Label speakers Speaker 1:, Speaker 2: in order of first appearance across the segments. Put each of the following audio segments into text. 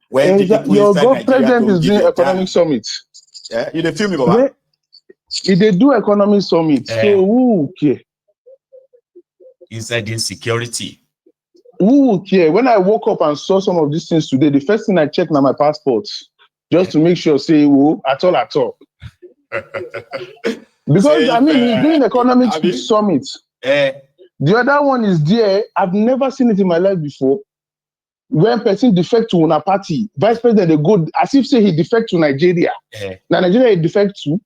Speaker 1: when the people
Speaker 2: your
Speaker 1: inside Nigeria
Speaker 2: president is
Speaker 1: don't give
Speaker 2: doing
Speaker 1: a
Speaker 2: economic
Speaker 1: damn.
Speaker 2: summit.
Speaker 1: Yeah, you dey feel me, Baba?
Speaker 2: If they do economic summit, so who care?
Speaker 1: Inside insecurity.
Speaker 2: Who care? When I woke up and saw some of these things today, the first thing I checked na my passport, just to make sure, say, who at all. Because
Speaker 1: Say,
Speaker 2: I mean, he's doing economic summit. The other one is there. I've never seen it in my life before. When person defect to una party, vice president they go as if say he defect to Nigeria. Now Nigeria he defect to.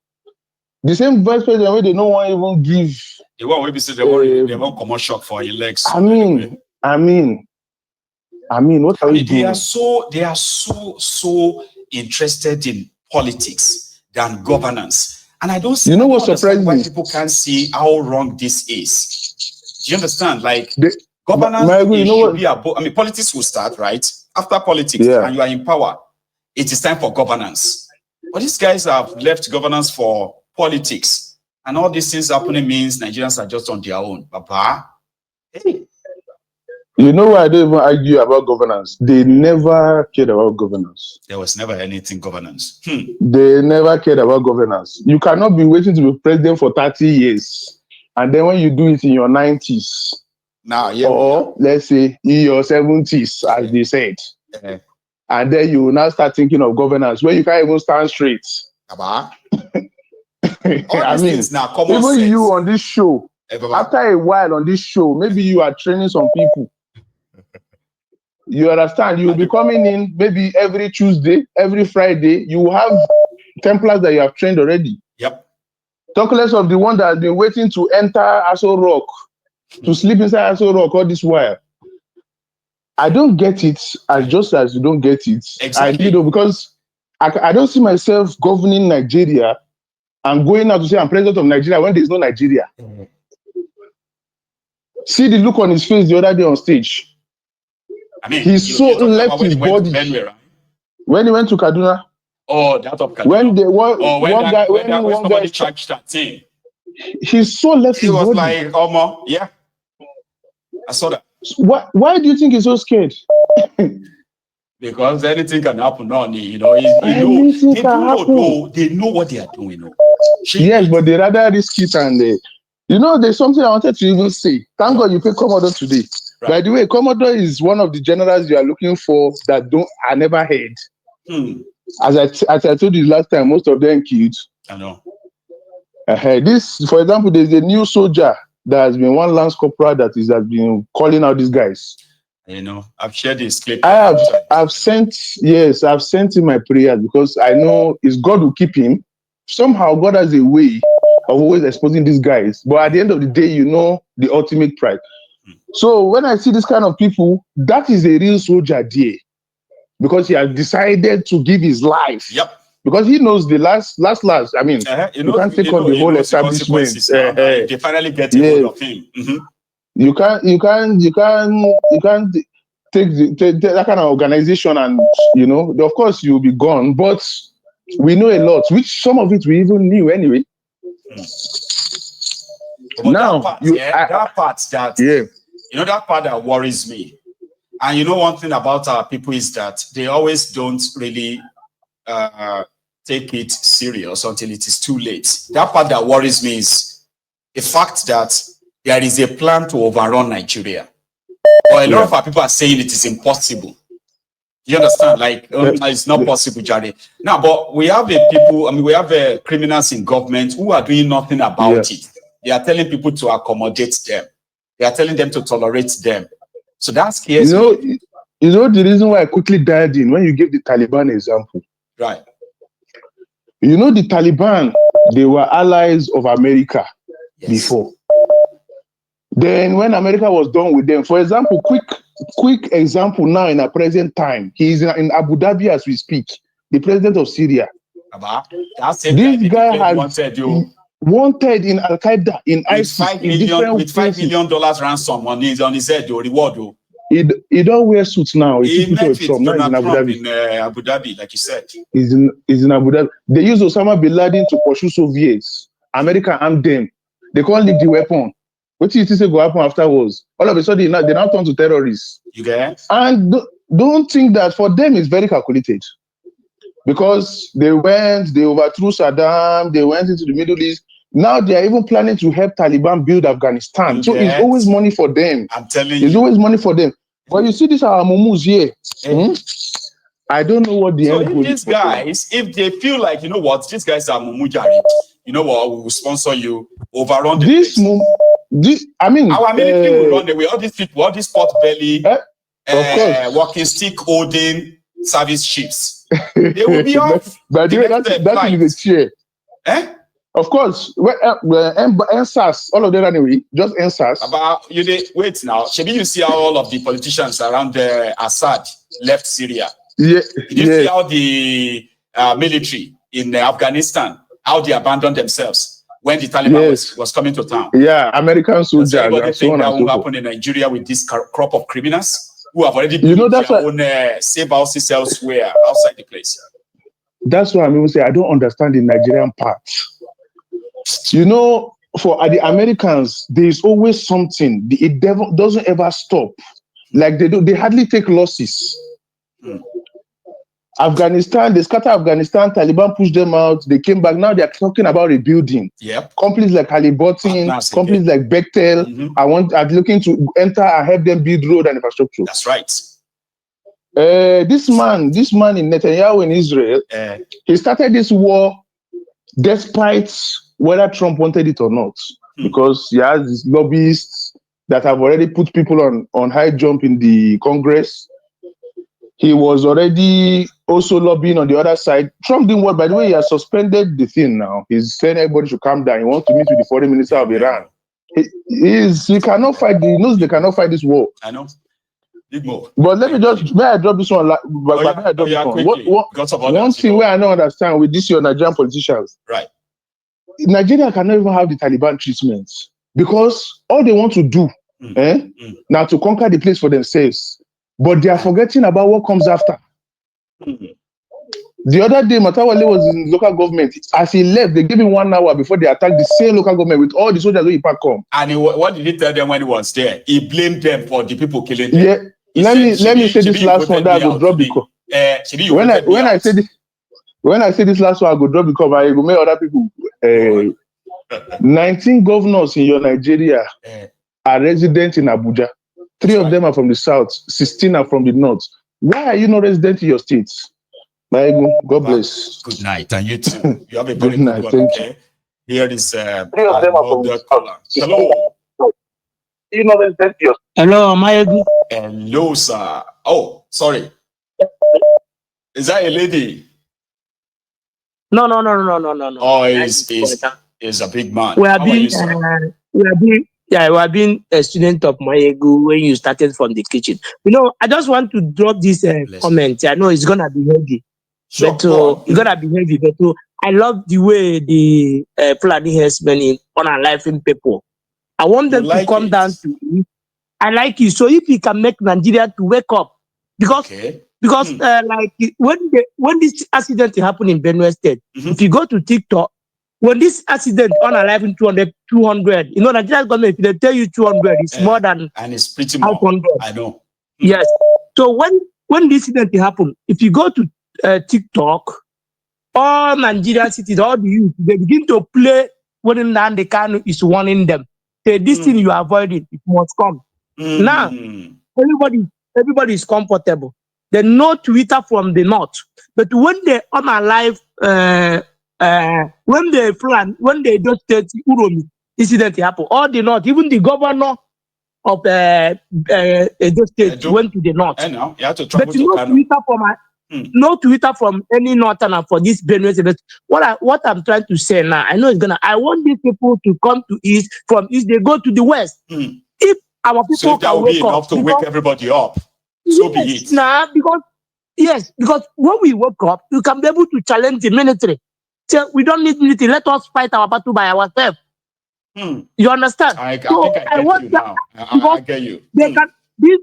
Speaker 2: The same vice president where they no one even give.
Speaker 1: The one where be say they won't come on shock for your legs.
Speaker 2: I mean, what are we doing?
Speaker 1: They are so interested in politics than governance. And I don't see
Speaker 2: what surprised
Speaker 1: why
Speaker 2: me?
Speaker 1: people can't see how wrong this is. Do you understand? Like governance should be about, I mean, politics will start, right? After politics, and you are in power, it is time for governance. But these guys have left governance for politics. And all these things happening means Nigerians are just on their own. Papa, hey.
Speaker 2: You know why I don't even argue about governance? They never cared about governance.
Speaker 1: There was never anything governance.
Speaker 2: They never cared about governance. You cannot be waiting to be president for 30 years. And then when you do it in your 90s, or let's say in your 70s, as they said, and then you will now start thinking of governance where you can't even stand straight.
Speaker 1: I
Speaker 2: mean, even you on this show, after a while on this show, maybe you are training some people. You understand? You'll be coming in maybe every Tuesday, every Friday. You have Templars that you have trained already.
Speaker 1: Yep.
Speaker 2: Talk less of the one that has been waiting to enter Aso Rock, to sleep inside Aso Rock all this while. I don't get it as just as you don't get it.
Speaker 1: Exactly.
Speaker 2: Because I don't see myself governing Nigeria and going out to say I'm president of Nigeria when there's no Nigeria. See the look on his face the other day on stage.
Speaker 1: I mean,
Speaker 2: he's so left his body.
Speaker 1: Benue, right?
Speaker 2: When he went to Kaduna.
Speaker 1: Oh, that of Kaduna.
Speaker 2: When
Speaker 1: somebody charged that thing.
Speaker 2: He's so left his body.
Speaker 1: He was like, yeah. I saw that.
Speaker 2: Why do you think he's so scared?
Speaker 1: Because anything can happen, they know what they are doing.
Speaker 2: Yes, but they rather risk it and there's something I wanted to even say. Thank God you picked Commodore today. Right. By the way, Commodore is one of the generals you are looking for that I never heard. As I told you last time, most of them killed.
Speaker 1: I know.
Speaker 2: This, for example, there's a new soldier that has been one lance corporal that has been calling out these guys.
Speaker 1: I've shared this clip.
Speaker 2: I've sent him my prayers because I know it's God will keep him. Somehow God has a way of always exposing these guys. But at the end of the day, the ultimate pride. So when I see this kind of people, that is a real soldier there. Because he has decided to give his life.
Speaker 1: Yep.
Speaker 2: Because he knows the last. I mean, you can't take on the whole establishment.
Speaker 1: They finally get a hold of him.
Speaker 2: You can't take that kind of organization and of course you'll be gone. But we know a lot, which some of it we even knew anyway.
Speaker 1: Now that part that worries me. And one thing about our people is that they always don't really take it serious until it is too late. That part that worries me is the fact that there is a plan to overrun Nigeria. But a lot of our people are saying it is impossible. You understand? Like, it's not possible, Jare. Now, but we have we have criminals in government who are doing nothing about it. They are telling people to accommodate them. They are telling them to tolerate them. So that scares me.
Speaker 2: You know the reason why I quickly dialed in when you gave the Taliban example.
Speaker 1: Right.
Speaker 2: The Taliban, they were allies of America before. Then when America was done with them, for example, quick example now in our present time, he is in Abu Dhabi as we speak, the president of Syria. This guy has wanted in Al Qaeda, in ISIS,
Speaker 1: with $5 million ransom on his head, or reward.
Speaker 2: He don't wear suits now.
Speaker 1: He met with Donald Trump in Abu Dhabi, like you said.
Speaker 2: He's in Abu Dhabi. They used Osama bin Laden to pursue Soviets. America armed them. They can't leave the weapon. What do you think will happen afterwards? All of a sudden, they now turn to terrorists.
Speaker 1: You get?
Speaker 2: And don't think that for them it's very calculated. Because they overthrew Saddam, they went into the Middle East. Now they are even planning to help Taliban build Afghanistan. So it's always money for them.
Speaker 1: I'm telling you.
Speaker 2: It's always money for them. But you see this our mumus here. I don't know what the
Speaker 1: so
Speaker 2: end
Speaker 1: if
Speaker 2: goal
Speaker 1: these guys, if they feel like, you know what, these guys are mumujari, you know what, we will sponsor you, overrun the
Speaker 2: this I mean,
Speaker 1: our military will run away. All these people, all these pot belly, walking stick holding service ships. They will be off.
Speaker 2: But that is a chair. Of course, NSAS, all of them anyway, just NSAS.
Speaker 1: About wait now. Maybe you see how all of the politicians around Assad left Syria.
Speaker 2: Yeah.
Speaker 1: Did you see how the military in Afghanistan, how they abandoned themselves when the Taliban was coming to town?
Speaker 2: Yeah, American soldiers.
Speaker 1: Everybody think that will happen in Nigeria with this crop of criminals who have already built their own safe houses elsewhere, outside the place.
Speaker 2: That's why I'm even saying I don't understand the Nigerian part. You know, for the Americans, there is always something. It doesn't ever stop. Like they hardly take losses. Afghanistan, they scatter Afghanistan, Taliban pushed them out, they came back. Now they're talking about rebuilding.
Speaker 1: Yep.
Speaker 2: Companies like Halliburton, companies like Bechtel, are looking to enter and help them build road and infrastructure.
Speaker 1: That's right.
Speaker 2: This man in Netanyahu in Israel, he started this war despite whether Trump wanted it or not, because he has these lobbyists that have already put people on high jump in the Congress. He was already also lobbying on the other side. Trump didn't want, by the way, he has suspended the thing now. He's saying everybody should calm down. He wants to meet with the foreign minister of Iran. He cannot fight. He knows they cannot fight this war.
Speaker 1: I know. Big more.
Speaker 2: But may I drop this one? One thing where I don't understand with this your Nigerian politicians.
Speaker 1: Right.
Speaker 2: Nigeria cannot even have the Taliban treatment because all they want to do now to conquer the place for themselves. But they are forgetting about what comes after. The other day, Matawale was in local government. As he left, they gave him 1 hour before they attacked the same local government with all the soldiers who he packed come.
Speaker 1: And what did he tell them when he was there? He blamed them for the people killing them.
Speaker 2: Yeah. Let me say this last one that I will drop the call. When I say this last one, I will drop the call. I will make other people. 19 governors in your Nigeria are resident in Abuja. 3 of them are from the south, 16 are from the north. Why are you not resident in your states? God bless.
Speaker 1: Good night, and you too. You have a very
Speaker 2: good night. Thank you.
Speaker 1: Here is
Speaker 2: 3 of them are from the caller.
Speaker 1: Hello.
Speaker 2: You not resident your.
Speaker 3: Hello, Mayegu.
Speaker 1: Hello, sir. Oh, sorry. Is that a lady?
Speaker 3: No.
Speaker 1: Oh, he's a big man.
Speaker 3: We have been a student of Mayegu when you started from the kitchen. You know, I just want to drop this comment. I know it's gonna be heavy,
Speaker 1: sure,
Speaker 3: but it's gonna be heavy. But I love the way the Fulani herdsmen in unaliving people. I want them to come down to it. I like it. So if we can make Nigeria to wake up, because like when this accident happened in Benue State, if you go to TikTok, when this accident unaliving 200, you know, Nigerian government, if they tell you 200, it's more than,
Speaker 1: and it's pretty more.
Speaker 3: 500.
Speaker 1: I know.
Speaker 3: Yes. So when this incident happened, if you go to TikTok, all Nigerian cities, all the youth, they begin to play when the Kanu is warning them. Say, this thing you are avoiding, it must come. Now, everybody is comfortable. They know Twitter from the north. But when they unalive, when they don't state Uromi incident happened, all the north, even the governor of Edo State went to the north.
Speaker 1: You have to travel
Speaker 3: to no Twitter from any northerner for this Benue. But what I'm trying to say now, I know it's gonna. I want these people to come to east. From east, they go to the west. If our people
Speaker 1: so that will be enough to wake everybody up. So be it.
Speaker 3: Nah, because when we wake up, you can be able to challenge the military. So we don't need military. Let us fight our battle by ourselves. You understand?
Speaker 1: I get you now. I get you.
Speaker 3: They can this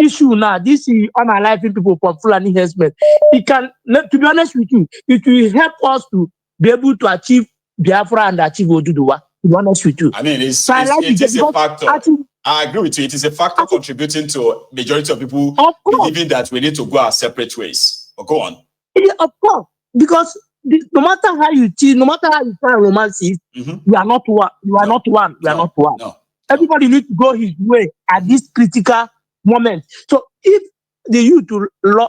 Speaker 3: issue now, this unaliving people from Fulani herdsmen, it can, to be honest with you, it will help us to be able to achieve Biafra and achieve Oduduwa. To be honest with you.
Speaker 1: I mean, it is a factor. I agree with you. It is a factor contributing to majority of people believing that we need to go our separate ways. But go on.
Speaker 3: Yeah, of course. Because no matter how you cheat, no matter how you try romance it, we are not one. You are not one. We are not one. Everybody needs to go his way at this critical moment. So if the youth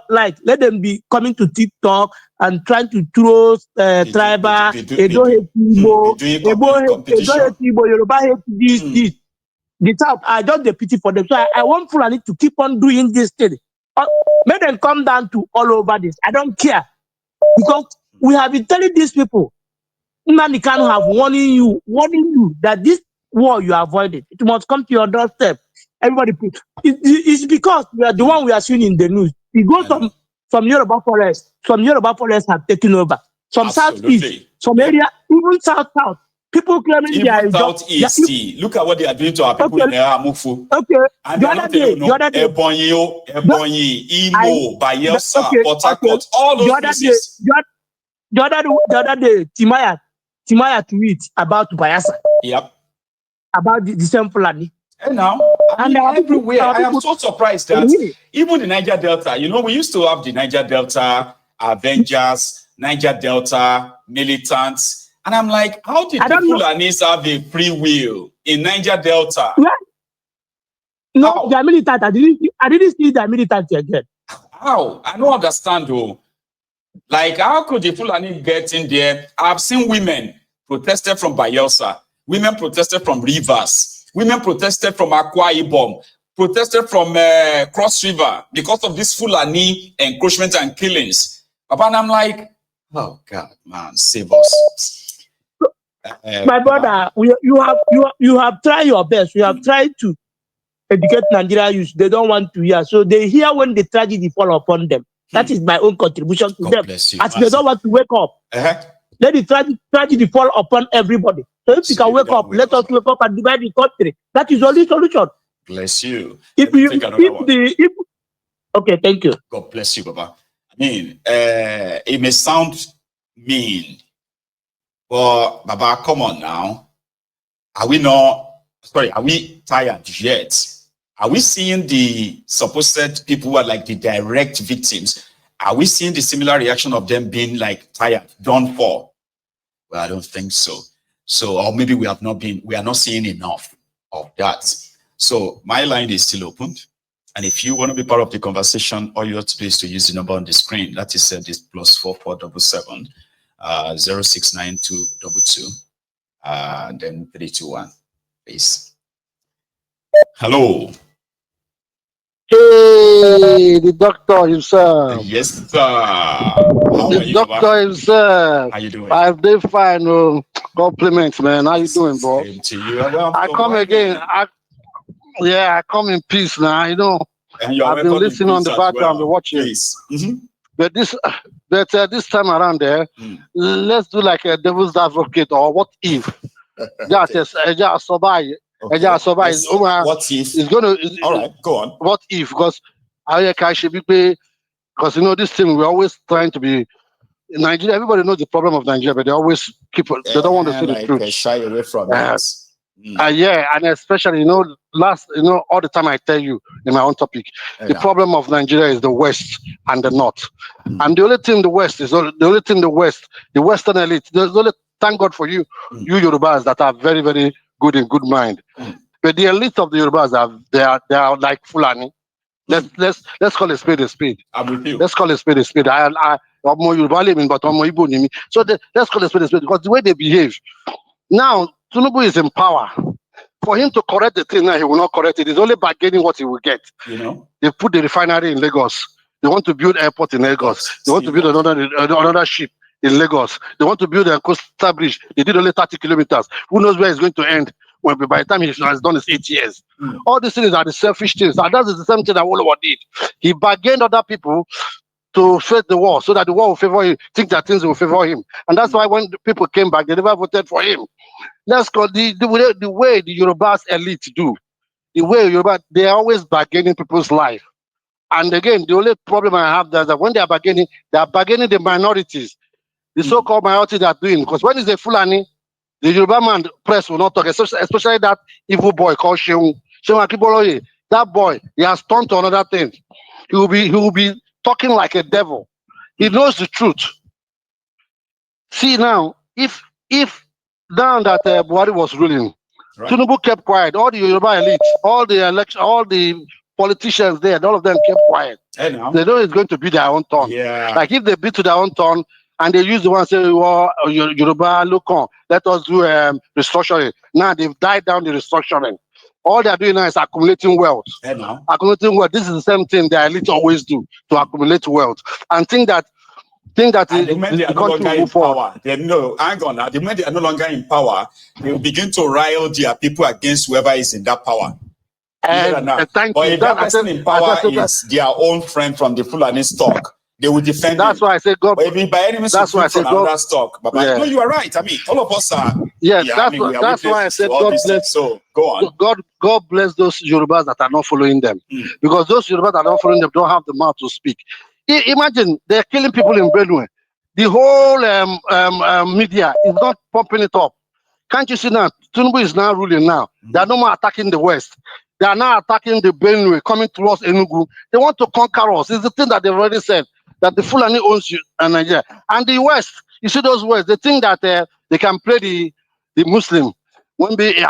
Speaker 3: let them be coming to TikTok and trying to throw tribal, Edo hate Igbo, Yoruba hate this. The South, I just the pity for them. So I want Fulani to keep on doing this thing. Make them come down to all over this. I don't care. Because we have been telling these people, Nnamdi Kanu have warning you that this war you avoided. It must come to your doorstep. Everybody, it's because we are the one we are seeing in the news. We go from Yoruba forest. Some Yoruba forests have taken over. Some southeast, some area, even south. People claiming
Speaker 1: even
Speaker 3: they are
Speaker 1: southeast. Look at what they are doing to our people in Eramufu.
Speaker 3: Okay.
Speaker 1: And the other day, Ebonyi, Imo, Bayelsa, Port Harcourt, all those places.
Speaker 3: The other day, Timaya tweet about Bayelsa.
Speaker 1: Yep.
Speaker 3: About the same Fulani.
Speaker 1: And now, everywhere, I am so surprised that even the Niger Delta, we used to have the Niger Delta Avengers, Niger Delta militants, and I'm like, how did the Fulanis have a free will in Niger Delta?
Speaker 3: Yeah. No, they are militant. I didn't see the militant again.
Speaker 1: How? I don't understand though. Like, how could the Fulani get in there? I've seen women protested from Bayelsa, women protested from Rivers, women protested from Akwa Ibom, protested from Cross River because of this Fulani encroachment and killings. And I'm like, oh God, man, save us.
Speaker 3: My brother, you have tried your best. You have tried to educate Nigeria youth. They don't want to hear. So they hear when the tragedy fall upon them. That is my own contribution to them. As they don't want to wake up. Let the tragedy fall upon everybody. So if you can wake up, let us wake up and divide the country. That is the only solution.
Speaker 1: Bless you.
Speaker 3: Okay, thank you.
Speaker 1: God bless you, Baba. I mean, it may sound mean, but Baba, come on now. Are we tired yet? Are we seeing the supposed people who are like the direct victims? Are we seeing the similar reaction of them being like tired, done for? Well, I don't think so. So, or maybe we are not seeing enough of that. So my line is still open. And if you want to be part of the conversation, all you have to do is to use the number on the screen. That is this +4477 069222 then 321. Please. Hello.
Speaker 4: Hey, the doctor himself.
Speaker 1: Yes, sir. The
Speaker 4: doctor himself.
Speaker 1: How you doing?
Speaker 4: I'm doing fine. Compliments, man. How you doing, bro?
Speaker 1: Same to you.
Speaker 4: I come again. I come in peace now. I've been listening on the background, been watching. But this time around there, let's do like a devil's advocate, or what if? That is survive.
Speaker 1: Okay. What if?
Speaker 4: It's gonna.
Speaker 1: All right, go on.
Speaker 4: What if? Because this thing we're always trying to be. In Nigeria, everybody knows the problem of Nigeria, but they always keep. They don't want to see the truth.
Speaker 1: They shy away from it.
Speaker 4: And especially all the time I tell you in my own topic, the problem of Nigeria is the West and the North, and the only thing the West, the Western elite. There's only, thank God for you, you Yorubas that are very, very good in good mind. But the elite of the Yorubas they are like Fulani. Let's call a spade a spade.
Speaker 1: I'm with you.
Speaker 4: Let's call a spade a spade. I'm more Yoruba living, but I'm more Igbo nimi. So let's call a spade because the way they behave. Now Tinubu is in power. For him to correct the thing now, he will not correct it. He's only bargaining what he will get. They put the refinery in Lagos. They want to build airport in Lagos. They want to build another ship in Lagos. They want to build a coastal bridge. They did only 30 kilometers. Who knows where it's going to end? When by the time he has done his 8 years. All these things are the selfish things. And that is the same thing that Wolowo did. He bargained other people to face the war so that the war will favor him, think that things will favor him. And that's why when the people came back, they never voted for him. Let's call the way the Yorubas elite do. The way Yoruba, they are always bargaining people's life. And again, the only problem I have is that when they are bargaining the minorities. The so-called minorities are doing. Because when it's a Fulani, the Yoruba man press will not talk, especially that evil boy called Sheung Akiboloye. That boy, he has turned to another thing. He will be talking like a devil. He knows the truth. See now, if now that Buhari was ruling, right, Tinubu kept quiet. All the Yoruba elites, all the politicians there, all of them kept quiet. Hey, they know it's going to be their own turn. Yeah. Like if they beat to their own turn and they use the one say, well, Yoruba, look on, let us do restructuring. Now they've died down the restructuring. All they're doing now is accumulating wealth. Hey, accumulating wealth. This is the same thing the elites always do, to accumulate wealth. And think that the moment they are no longer in power,
Speaker 1: they know, hang on now, the moment they are no longer in power, they will begin to rile their people against whoever is in that power. But if that person in power is their own friend from the Fulani stock, they will defend
Speaker 4: That's
Speaker 1: him.
Speaker 4: Why I say God.
Speaker 1: But if by any means that's why I say God. Stock. But yeah. No, you are right. I mean, all of us are.
Speaker 4: Yes, yeah, that's why I said God bless.
Speaker 1: So go on.
Speaker 4: God bless those Yorubas that are not following them, because those Yorubas that are not following them don't have the mouth to speak. Imagine they're killing people in Benue. The whole media is not pumping it up. Can't you see now? Tinubu is now ruling now. They are no more attacking the West. They are now attacking the Benue, coming towards Enugu. They want to conquer us. It's the thing that they've already said, that the Fulani owns Nigeria. And the West, you see those West, they think that they can play the Muslim. When they you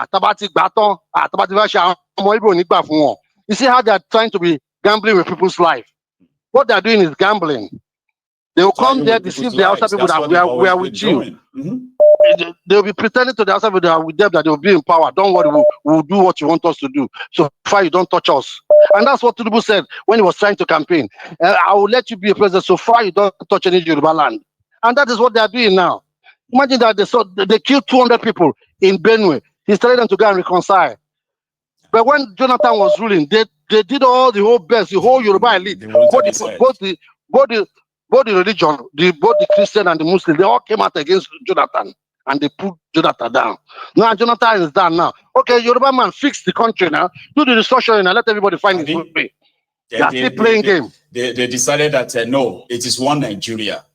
Speaker 4: see how they are trying to be gambling with people's life. What they are doing is gambling. They will come there, deceive the outside people that we are with you. They will be pretending to the outside people that are with them, that they will be in power. Don't worry, we'll do what you want us to do. So far, you don't touch us. And that's what Tinubu said when he was trying to campaign. I will let you be a president so far you don't touch any Yoruba land. And that is what they are doing now. Imagine that they killed 200 people in Benue. He's telling them to go and reconcile. But when Jonathan was ruling, they did all the whole best, the whole Yoruba elite, both the religion, both the Christian and the Muslim, they all came out against Jonathan and they put Jonathan down. Now Jonathan is down now. Okay, Yoruba man, fix the country now. Do the restructuring and let everybody find his way. They are still playing game.
Speaker 1: They decided that no, it is one Nigeria.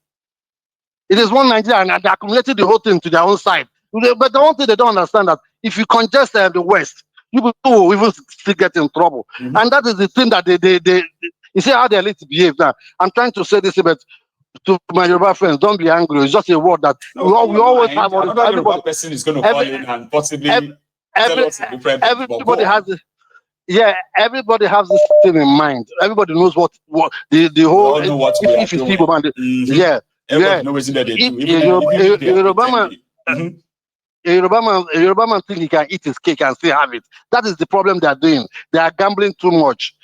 Speaker 4: It is one Nigeria, and they accumulated the whole thing to their own side. But the one thing they don't understand that if you congest the West, you will even still get in trouble. And that is the thing that they you see how the elite behave now. I'm trying to say this, but to my Yoruba friends, don't be angry. It's just a word that we always have.
Speaker 1: Another Yoruba person is going to call in and possibly tell us a different.
Speaker 4: Everybody has this. Yeah, everybody has this thing in mind. Everybody knows what the whole.
Speaker 1: We all know what
Speaker 4: if you see Yoruba, yeah.
Speaker 1: Everybody knows what they do.
Speaker 4: A Yoruba man think he can eat his cake and still have it. That is the problem they are doing. They are gambling too much.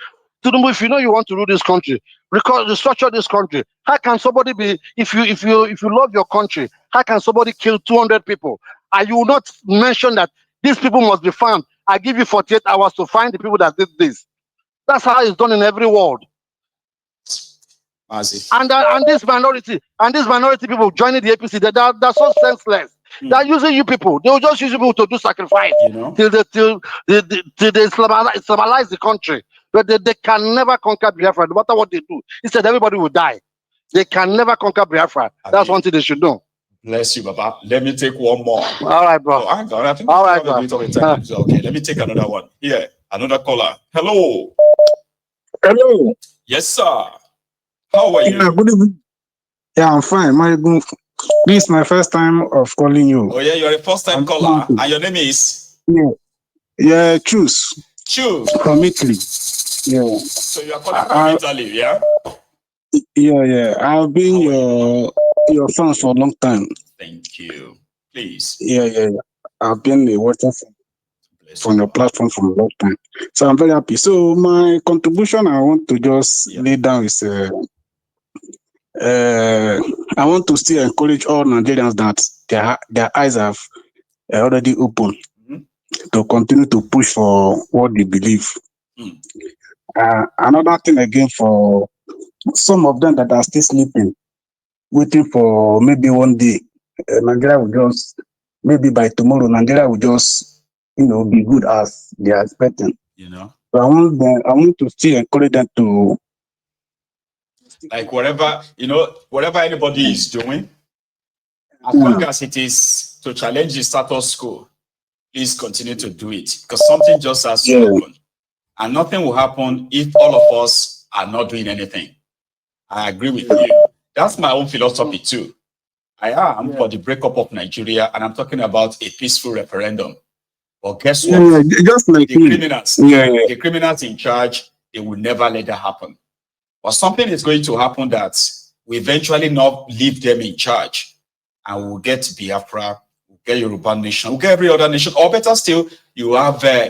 Speaker 4: Tinubu, if you know you want to rule this country, restructure this country. How can somebody be, if you love your country, how can somebody kill 200 people? And you will not mention that these people must be found. I give you 48 hours to find the people that did this. That's how it's done in every world. And this minority people joining the APC, they're so senseless. They're using you people. They will just use you people to do sacrifice till they Islamize the country. But they can never conquer Biafra, no matter what they do. He said everybody will die. They can never conquer Biafra. That's one thing they should know.
Speaker 1: Bless you, Baba. Let me take one more.
Speaker 4: All right, bro.
Speaker 1: I think all right, bro. Okay, let me take another one. Here, another caller. Hello.
Speaker 5: Hello.
Speaker 1: Yes, sir. How are you?
Speaker 5: Yeah, good evening. Yeah, I'm fine. This is my first time of calling you.
Speaker 1: Oh, yeah, you're a first-time caller. And your name is?
Speaker 5: Yeah, Choose.
Speaker 1: Choose.
Speaker 5: From Italy. Yeah.
Speaker 1: So you are calling from Italy, yeah?
Speaker 5: Yeah. I've been your fan for a long time.
Speaker 1: Thank you. Please.
Speaker 5: Yeah. I've been watching from your platform for a long time. So I'm very happy. So my contribution I want to just lay down is I want to still encourage all Nigerians that their eyes have already opened to continue to push for what they believe. Another thing again, for some of them that are still sleeping, waiting for maybe one day, Nigeria will just, maybe by tomorrow, Nigeria will just, be good as they are expecting. So I want to still encourage them to,
Speaker 1: like whatever anybody is doing, as long as it is to challenge the status quo, please continue to do it, because something just has to happen. And nothing will happen if all of us are not doing anything. I agree with you. That's my own philosophy too. I am for the breakup of Nigeria, and I'm talking about a peaceful referendum. But guess what?
Speaker 5: Just like
Speaker 1: the criminals in charge, they will never let that happen. But something is going to happen that we eventually not leave them in charge, and we'll get Biafra, we'll get Yoruba nation, we'll get every other nation, or better still, you have